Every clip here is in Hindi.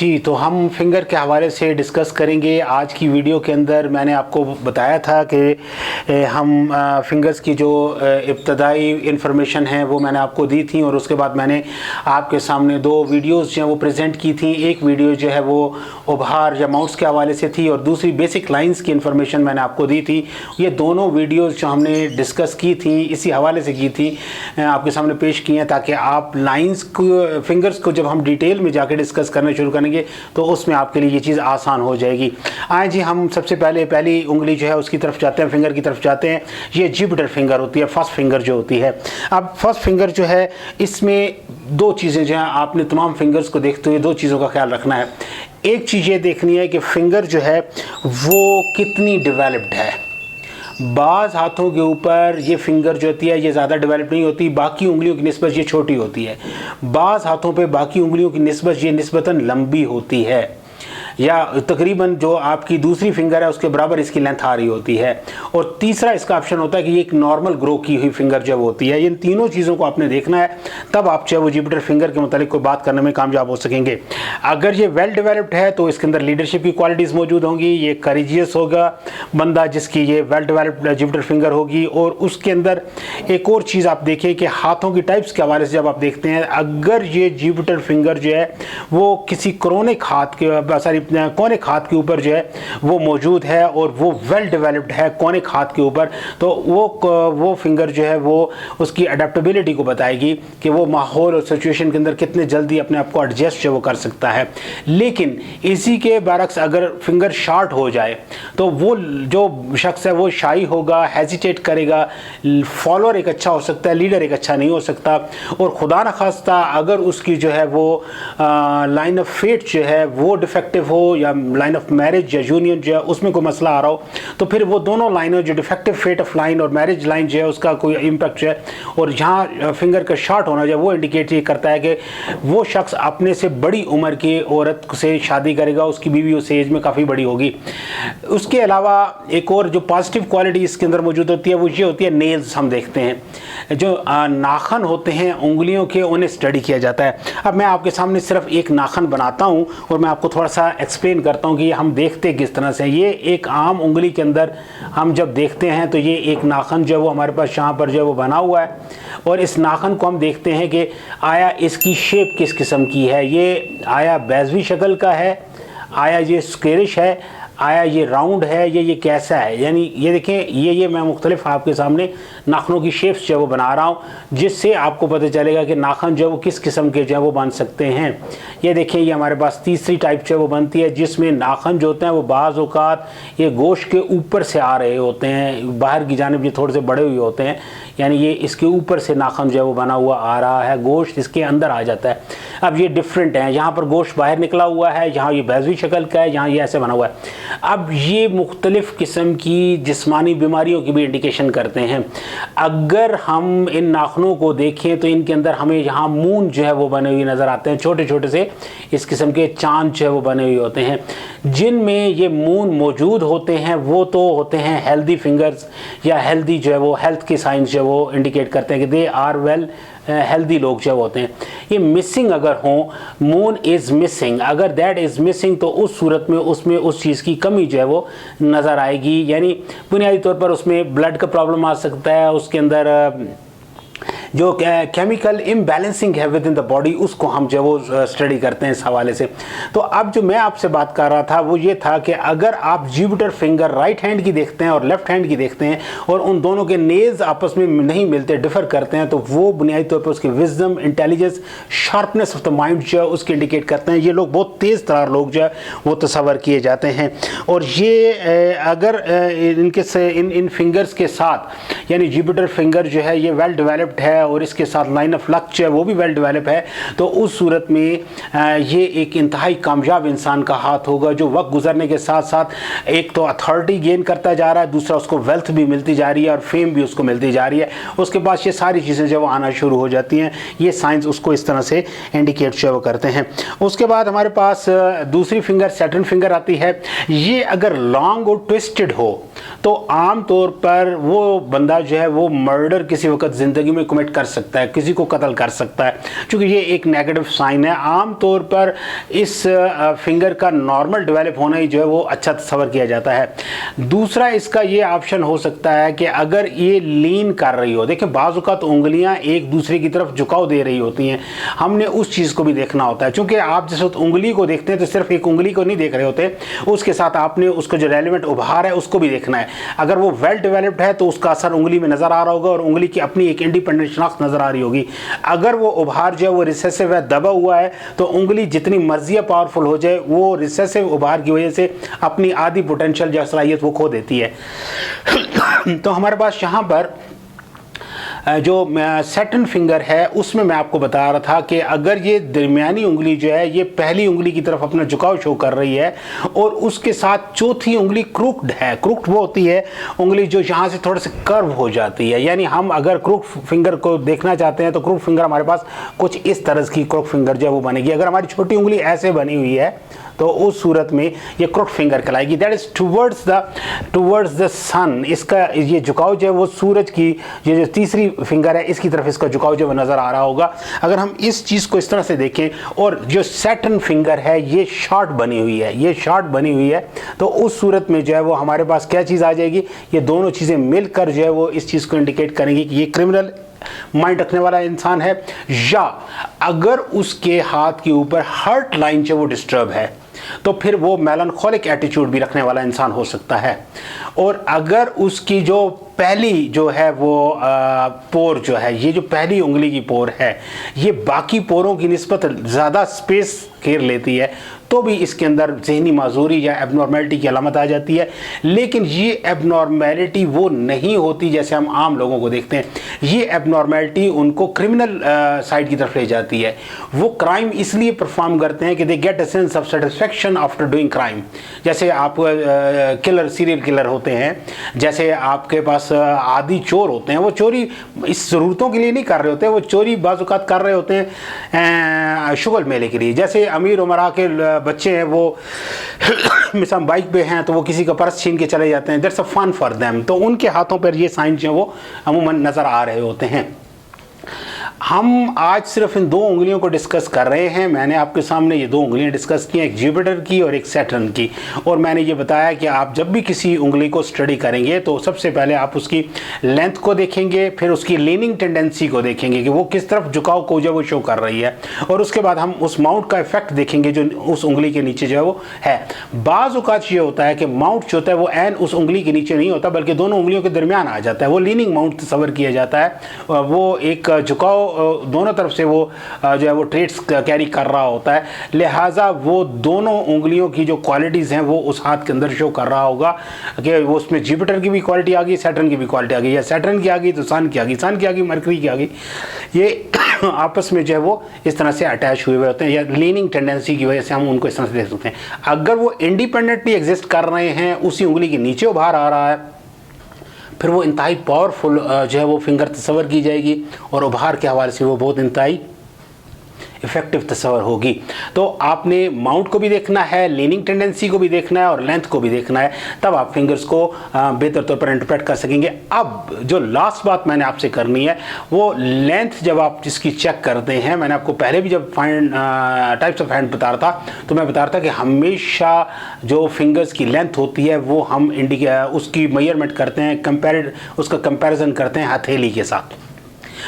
जी, तो हम फिंगर के हवाले से डिस्कस करेंगे आज की वीडियो के अंदर। मैंने आपको बताया था कि हम फिंगर्स की जो इब्तदाई इंफॉर्मेशन है वो मैंने आपको दी थी, और उसके बाद मैंने आपके सामने दो वीडियोस जो हैं वो प्रेजेंट की थी। एक वीडियो जो है वो उभार या माउस के हवाले से थी, और दूसरी बेसिक लाइंस की इंफॉर्मेशन मैंने आपको दी थी। ये दोनों वीडियोज़ जो हमने डिस्कस की थी इसी हवाले से की थी, आपके सामने पेश की हैं, ताकि आप लाइंस को, फिंगर्स को जब हम डिटेल में जाके डिस्कस करना शुरू करेंगे तो उसमें आपके लिए ये चीज़ आसान हो जाएगी। आए जी, हम सबसे पहले पहली उंगली जो है उसकी तरफ जाते हैं, फिंगर की तरफ जाते हैं। ये जुपिटर फिंगर होती है, फर्स्ट फिंगर जो होती है। अब फर्स्ट फिंगर जो है इसमें दो चीज़ें जो हैं, आपने तमाम फिंगर्स को देखते हुए दो चीज़ों का ख्याल रखना है। एक चीज़ ये देखनी है कि फिंगर जो है वो कितनी डेवलप्ड है। बाज़ हाथों के ऊपर ये फिंगर जो होती है ये ज़्यादा डेवलप नहीं होती, बाकी उंगलियों की निस्बत ये छोटी होती है। बाज़ हाथों पे बाकी उंगलियों की निस्बत ये निस्बतन लंबी होती है, या तकरीबन जो आपकी दूसरी फिंगर है उसके बराबर इसकी लेंथ आ रही होती है। और तीसरा इसका ऑप्शन होता है कि ये एक नॉर्मल ग्रो की हुई फिंगर जब होती है। इन तीनों चीज़ों को आपने देखना है, तब आप चाहे वो जुपिटर फिंगर के मुतालिक कोई बात करने में कामयाब हो सकेंगे। अगर ये वेल डेवलप्ड है तो इसके अंदर लीडरशिप की क्वालिटीज़ मौजूद होंगी, ये करेजियस होगा बंदा जिसकी ये वेल डेवलप्ड जुपिटर फिंगर होगी। और उसके अंदर एक और चीज़ आप देखें कि हाथों की टाइप्स के हवाले से जब आप देखते हैं, अगर ये जुपिटर फिंगर जो है वो किसी क्रोनिक हाथ के कोनिक हाथ के ऊपर जो है वो मौजूद है और वो वेल डेवलप्ड है कोनिक हाथ के ऊपर, तो वो फिंगर जो है वो उसकी अडेप्टेबिलिटी को बताएगी कि वो माहौल और सिचुएशन के अंदर कितने जल्दी अपने आप को एडजस्ट जो वो कर सकता है। लेकिन इसी के बरक्स अगर फिंगर शार्ट हो जाए तो वो जो शख्स है वो शाई होगा, हेजिटेट करेगा, फॉलोअर एक अच्छा हो सकता है, लीडर एक अच्छा नहीं हो सकता। और खुदा न खास्ता अगर उसकी जो है वो लाइन ऑफ फेट जो है वो डिफेक्टिव हो, या लाइन ऑफ मैरिज या यूनियन जो है उसमें कोई मसला आ रहा हो, तो फिर वो दोनों लाइनें जो डिफेक्टिव फेट ऑफ लाइन और मैरिज लाइन जो है उसका कोई इम्पैक्ट जो है, और जहाँ फिंगर का शॉर्ट होना जो है वो इंडिकेट ये करता है कि वो शख्स अपने से बड़ी उम्र की औरत से शादी करेगा, उसकी बीवी उस एज में काफ़ी बड़ी होगी। उसके अलावा एक और जो पॉजिटिव क्वालिटी इसके अंदर मौजूद होती है वो ये होती है नेल्स। हम देखते हैं जो नाखन होते हैं उंगलियों के, उन्हें स्टडी किया जाता है। अब मैं आपके सामने सिर्फ एक नाखन बनाता हूँ और मैं आपको थोड़ा सा एक्सप्लेन करता हूँ कि हम देखते किस तरह से। ये एक आम उंगली के अंदर हम जब देखते हैं तो ये एक नाखन जो है वो हमारे पास यहाँ पर जो है वो बना हुआ है, और इस नाखन को हम देखते हैं कि आया इसकी शेप किस किस्म की है। ये आया बैजवी शक्ल का है, आया ये स्क्वेरिश है, आया ये राउंड है, ये कैसा है। यानी ये देखें, ये मैं मुख्तलिफ आपके सामने नाखनों की शेप्स जो है वो बना रहा हूँ, जिससे आपको पता चलेगा कि नाखन जो है वो किस किस्म के जो है वो बन सकते हैं। ये देखें, ये हमारे पास तीसरी टाइप जो है वो बनती है, जिसमें नाखन जो होते हैं वो बाज़ औक़ात ये गोश्त के ऊपर से आ रहे होते हैं, बाहर की जानिब ये थोड़े से बड़े हुए होते हैं। यानी ये इसके ऊपर से नाखन जो है वो बना हुआ आ रहा है, गोश्त इसके अंदर आ जाता है। अब ये डिफरेंट है, यहाँ पर गोश्त बाहर निकला हुआ है, यहाँ ये बैजवी शक्ल का है, यहाँ ये ऐसे बना हुआ है। अब ये मुख्तलिफ़ किस्म की जिस्मानी बीमारियों की भी इंडिकेशन करते हैं। अगर हम इन नाखनों को देखें तो इनके अंदर हमें यहाँ मून जो है वो बने हुए नज़र आते हैं, छोटे छोटे से इस किस्म के चांद जो है वो बने हुए होते हैं। जिनमें ये मून मौजूद होते हैं वो तो होते हैं हेल्दी फिंगर्स, या हेल्दी जो है वो हेल्थ की साइंस जो है वो इंडिकेट करते हैं कि दे आर वेल हेल्दी लोग जो होते हैं। ये मिसिंग अगर हों, मून इज़ मिसिंग, अगर दैट इज़ मिसिंग तो उस सूरत में उसमें उस चीज़ की कमी जो है वो नज़र आएगी। यानी बुनियादी तौर पर उसमें ब्लड का प्रॉब्लम आ सकता है, उसके अंदर जो केमिकल इम्बैलेंसिंग है विद इन द बॉडी, उसको हम जो वो स्टडी करते हैं इस हवाले से। तो अब जो मैं आपसे बात कर रहा था वो ये था कि अगर आप जुपिटर फिंगर राइट हैंड की देखते हैं और लेफ्ट हैंड की देखते हैं और उन दोनों के नेल्स आपस में नहीं मिलते, डिफर करते हैं, तो वो बुनियादी तौर पर उसके wisdom, intelligence, sharpness of the mind जो है उसके इंडिकेट करते हैं। ये लोग बहुत तेज़ तरार लोग जो है वो तस्वर किए जाते हैं। और ये अगर इनके से इन फिंगर्स के साथ, यानी जुपिटर फिंगर जो है ये वेल डेवलप्ड है और इसके साथ लाइन ऑफ लक जो है वो भी वेल डेवलप है, तो उस सूरत में ये एक इंतहाई कामयाब इंसान का हाथ होगा, जो वक्त गुजरने के साथ साथ एक तो अथॉरिटी गेन करता जा रहा है, दूसरा उसको वेल्थ भी मिलती जा रही है और फेम भी उसको मिलती जा रही है। उसके पास ये सारी चीज़ें जो वो आना शुरू हो जाती हैं। ये साइंस उसको इस तरह से इंडिकेट जो वो करते हैं। उसके बाद हमारे पास दूसरी फिंगर सैटर्न फिंगर आती है। ये अगर लॉन्ग और ट्विस्टेड हो तो आम तौर पर वो बंदा जो है वो मर्डर किसी वक्त ज़िंदगी में कमिट कर सकता है, किसी को कत्ल कर सकता है, क्योंकि ये एक नेगेटिव साइन है। आम तौर पर इस फिंगर का नॉर्मल डेवलप होना ही जो है वो अच्छा तस्वर किया जाता है। दूसरा इसका ये ऑप्शन हो सकता है कि अगर ये लीन कर रही हो, देखिए बाज़ औक़ात उंगलियां एक दूसरे की तरफ झुकाव दे रही होती हैं, हमने उस चीज़ को भी देखना होता है, क्योंकि आप जिस वक्त उंगली को देखते हैं तो सिर्फ एक उंगली को नहीं देख रहे होते, उसके साथ आपने उसका जो रेलिवेंट उभार है उसको भी देखना है। अगर वो वेल डेवलप्ड है तो उसका असर उंगली में नज़र आ रहा होगा और उंगली की अपनी एक इंडिपेंडेंट शनाख्त नज़र आ रही होगी। अगर वो उभार जो है वो रिसेसिव है, दबा हुआ है, तो उंगली जितनी मर्जी पावरफुल हो जाए वो रिसेसिव उभार की वजह से अपनी आधी पोटेंशियल जो सलाहियत वो खो देती है। तो हमारे पास यहाँ पर जो सेटन फिंगर है उसमें मैं आपको बता रहा था कि अगर ये दरमियानी उंगली जो है ये पहली उंगली की तरफ अपना झुकाव शो कर रही है और उसके साथ चौथी उंगली क्रूक्ड है। क्रूक्ड वो होती है उंगली जो यहाँ से थोड़ा सा कर्व हो जाती है, यानी हम अगर क्रूक्ड फिंगर को देखना चाहते हैं तो क्रूक्ड फिंगर हमारे पास कुछ इस तरह की क्रूक्ड फिंगर जो है वो बनेगी। अगर हमारी छोटी उंगली ऐसे बनी हुई है तो उस सूरत में ये क्रूक्ड फिंगर कहलाएगी। That is towards the sun. इसका ये झुकाव जो है वो सूरज की ये जो तीसरी फिंगर है इसकी तरफ इसका झुकाव जो है नज़र आ रहा होगा। अगर हम इस चीज़ को इस तरह से देखें और जो सेटन फिंगर है ये शॉर्ट बनी हुई है, ये शॉर्ट बनी हुई है, तो उस सूरत में जो है वो हमारे पास क्या चीज़ आ जाएगी, ये दोनों चीज़ें मिलकर जो है वो इस चीज़ को इंडिकेट करेंगी कि ये क्रिमिनल माइंड रखने वाला इंसान है, या अगर उसके हाथ के ऊपर हर्ट लाइन जो वो डिस्टर्ब है तो फिर वो मेलानखोलिक एटीट्यूड भी रखने वाला इंसान हो सकता है। और अगर उसकी जो पहली जो है वो पोर जो है, ये जो पहली उंगली की पोर है ये बाकी पोरों की निस्बत ज़्यादा स्पेस घेर लेती है, तो भी इसके अंदर जहनी माजूरी या एबनॉर्मेलिटी की अलामत आ जाती है। लेकिन ये एबनॉर्मेलिटी वो नहीं होती जैसे हम आम लोगों को देखते हैं, ये एबनॉर्मेलिटी उनको क्रिमिनल साइड की तरफ ले जाती है। वो क्राइम इसलिए परफॉर्म करते हैं कि they get a sense of satisfaction after doing crime. जैसे आप किलर, सीरियल किलर होते हैं, जैसे आपके पास आदि चोर होते हैं, वो चोरी इस ज़रूरतों के लिए नहीं कर रहे होते, वो चोरी बाज़ औक़ात कर रहे होते हैं शुगल मेले के लिए। जैसे अमीर उमरा के बच्चे हैं वो मिसाल बाइक पे हैं तो वो किसी का पर्स छीन के चले जाते हैं, that's a fun for them, तो उनके हाथों पर ये साइन जो है वो अमूमन नज़र आ रहे होते हैं। हम आज सिर्फ इन दो उंगलियों को डिस्कस कर रहे हैं। मैंने आपके सामने ये दो उंगलियां डिस्कस की हैं, एक जुपिटर की और एक सैटर्न की, और मैंने ये बताया कि आप जब भी किसी उंगली को स्टडी करेंगे तो सबसे पहले आप उसकी लेंथ को देखेंगे, फिर उसकी लीनिंग टेंडेंसी को देखेंगे कि वो किस तरफ झुकाव को जो वो शो कर रही है, और उसके बाद हम उस माउंट का इफेक्ट देखेंगे जो उस उंगली के नीचे जो है वो है। बाज़ औक़ात ये होता है कि माउंट जो होता है वो एन उस उंगली के नीचे नहीं होता बल्कि दोनों उंगलियों के दरमियान आ जाता है, वो लीनिंग माउंट तस्वर किया जाता है। वो एक झुकाव दोनों तरफ से वो जो है वो ट्रेड्स कैरी कर रहा होता है, लिहाजा वो दोनों उंगलियों की जो क्वालिटीज़ हैं वो उस हाथ के अंदर शो कर रहा होगा कि वो उसमें जुपिटर की भी क्वालिटी आ गई, सैटर्न की भी क्वालिटी आ गई, या सैटर्न की आ गई तो सन की आ गई, सन की आ गई मरकरी की आ गई। ये आपस में जो है वो इस तरह से अटैच हुए होते हैं, या लीनिंग टेंडेंसी की वजह से हम उनको इस तरह से देख सकते हैं। अगर वो इंडिपेंडेंटली एग्जिस्ट कर रहे हैं, उसी उंगली के नीचे उभार आ रहा है, फिर वो इंतहाई पावरफुल जो है वो फिंगर तस्वर की जाएगी और उभार के हवाले से वो बहुत इंतहाई इफेक्टिव तस्वर होगी। तो आपने माउंट को भी देखना है, लीनिंग टेंडेंसी को भी देखना है और लेंथ को भी देखना है, तब आप फिंगर्स को बेहतर तौर पर इंटरप्रेट कर सकेंगे। अब जो लास्ट बात मैंने आपसे करनी है वो लेंथ जब आप जिसकी चेक करते हैं, मैंने आपको पहले भी जब टाइप्स ऑफ हैंड बता रहा था तो मैं बता रहा था कि हमेशा जो फिंगर्स की लेंथ होती है वो हम उसकी मेजरमेंट करते हैं, उसका कंपैरिजन करते हैं हथेली के साथ।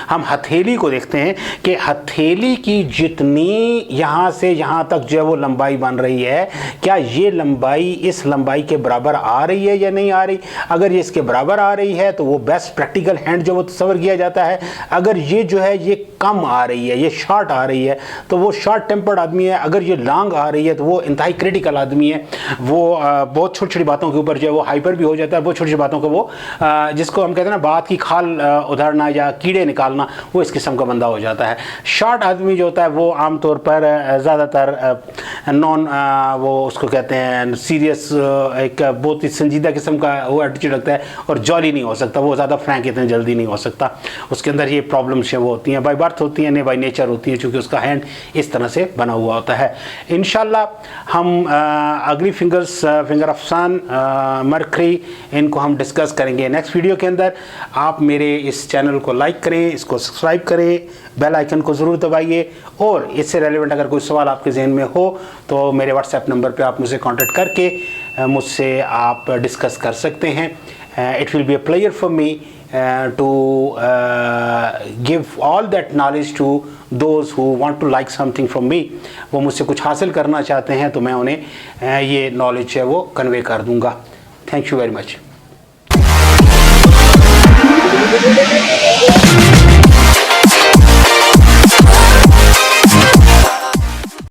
हम हथेली को देखते हैं कि हथेली की जितनी यहाँ से यहाँ तक जो है वो लंबाई बन रही है, क्या ये लंबाई इस लंबाई के बराबर आ रही है या नहीं आ रही। अगर ये इसके बराबर आ रही है तो वो बेस्ट प्रैक्टिकल हैंड जो वो तस्वर किया जाता है। अगर ये जो है ये कम आ रही है, ये शॉर्ट आ रही है, तो वो शॉर्ट टेम्पर्ड आदमी है। अगर ये लॉन्ग आ रही है तो वो इंतहाई क्रिटिकल आदमी है, वो बहुत छोटी छोटी बातों के ऊपर जो है वो हाइपर भी हो जाता है। बहुत छोटी छोटी बातों को वो जिसको हम कहते हैं ना बात की खाल उधारना या कीड़े निकालना निकालना, वो इस किस्म का बंदा हो जाता है। शॉर्ट आदमी जो होता है वो आमतौर पर ज़्यादातर नॉन वो उसको कहते हैं सीरियस, एक बहुत ही संजीदा किस्म का वो एटीट्यूड रखता है और जॉली नहीं हो सकता, वो ज़्यादा फ्रैंक इतने जल्दी नहीं हो सकता। उसके अंदर ये प्रॉब्लम्स वो होती हैं, बाय बर्थ होती हैं, नहीं बाय नेचर होती हैं, क्योंकि उसका हैंड इस तरह से बना हुआ होता है। इंशाल्लाह हम अगली फिंगर अफसान मरकरी इनको हम डिस्कस करेंगे नेक्स्ट वीडियो के अंदर। आप मेरे इस चैनल को लाइक करें, इसको सब्सक्राइब करें, बेल आइकन को ज़रूर दबाइए, और इससे रेलेवेंट अगर कोई सवाल आपके जहन में हो तो मेरे व्हाट्सएप नंबर पे आप मुझसे कांटेक्ट करके मुझसे आप डिस्कस कर सकते हैं। It will be a pleasure for me to give all that knowledge to those who want to like something from me। वो मुझसे कुछ हासिल करना चाहते हैं तो मैं उन्हें ये नॉलेज है वो कन्वे कर दूंगा। Thank you very much.